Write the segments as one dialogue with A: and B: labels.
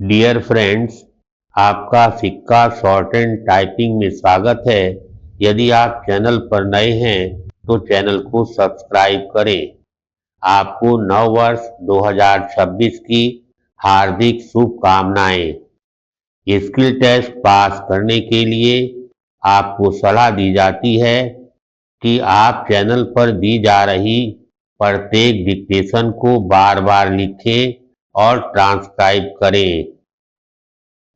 A: Dear friends, आपका सिक्का short and typing में स्वागत है। यदि आप चैनल पर नए हैं तो चैनल को सब्सक्राइब करें। आपको नव वर्ष 2026 की हार्दिक शुभकामनाएं। स्किल टेस्ट पास करने के लिए आपको सलाह दी जाती है कि आप चैनल पर दी जा रही प्रत्येक डिक्टेशन को बार बार लिखें और ट्रांसक्राइब करें।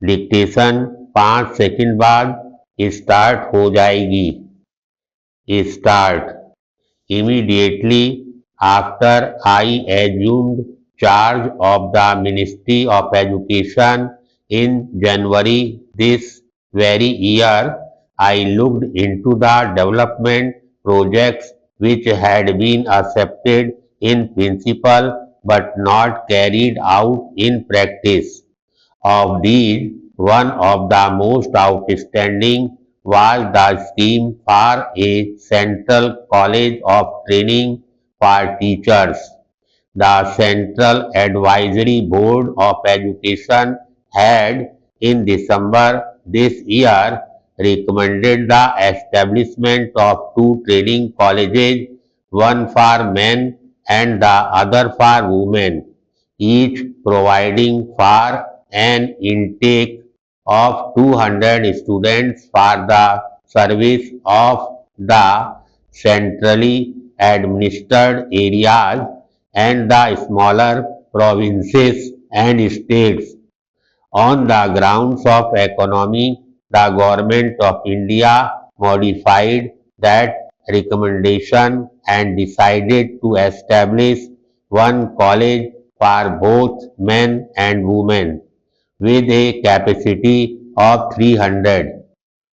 A: डिक्टेशन 5 सेकंड बाद स्टार्ट हो जाएगी। Start immediately after I assumed charge of the Ministry of Education in January this very year. I looked into the development projects which had been accepted in principle but not carried out in practice. Of these, one of the most outstanding was the scheme for a central college of training for teachers. The Central Advisory Board of Education had, in December this year, recommended the establishment of two training colleges, one for men and the other for women, each providing for an intake of 200 students for the service of the centrally administered areas and the smaller provinces and states. On the grounds of economy, the Government of India modified that recommendation and decided to establish one college for both men and women with a capacity of 300.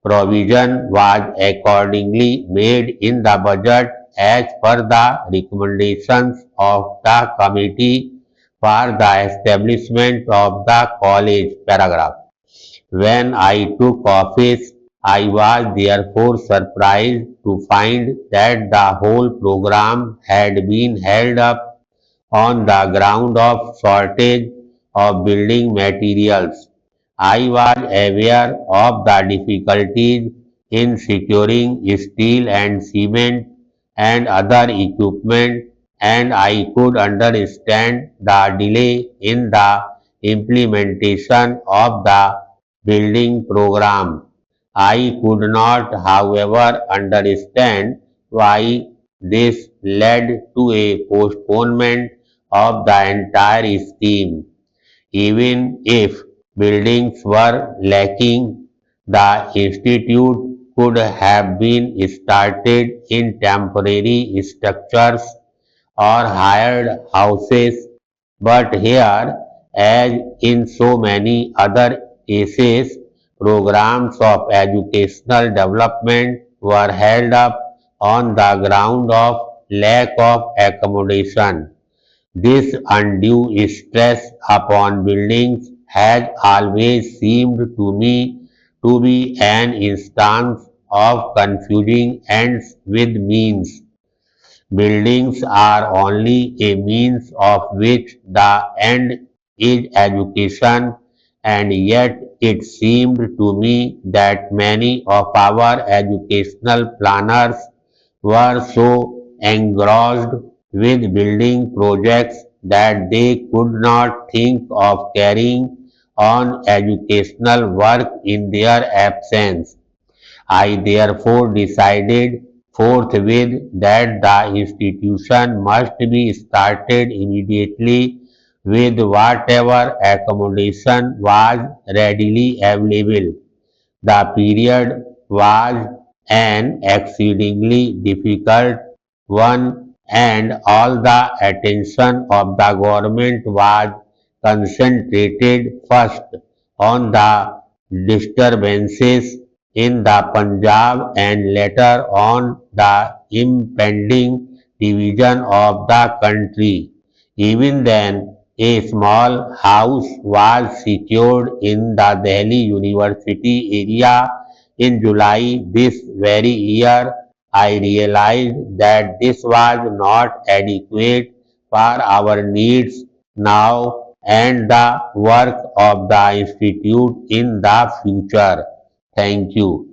A: Provision was accordingly made in the budget as per the recommendations of the Committee for the establishment of the college. Paragraph. When I took office, I was therefore surprised to find that the whole program had been held up on the ground of shortage of building materials. I was aware of the difficulties in securing steel and cement and other equipment, and I could understand the delay in the implementation of the building program. I could not, however, understand why this led to a postponement of the entire scheme. Even if buildings were lacking, the institute could have been started in temporary structures or hired houses, but here, as in so many other cases, programs of educational development were held up on the ground of lack of accommodation. This undue stress upon buildings has always seemed to me to be an instance of confusing ends with means. Buildings are only a means of which the end is education, and yet it seemed to me that many of our educational planners were so engrossed with building projects that they could not think of carrying on educational work in their absence. I therefore decided forthwith that the institution must be started immediately with whatever accommodation was readily available. The period was an exceedingly difficult one, and all the attention of the government was concentrated first on the disturbances in the Punjab and later on the impending division of the country. Even then, a small house was secured in the Delhi University area in July this very year. I realized that this was not adequate for our needs. Now and the work of the Institute in the future. Thank you.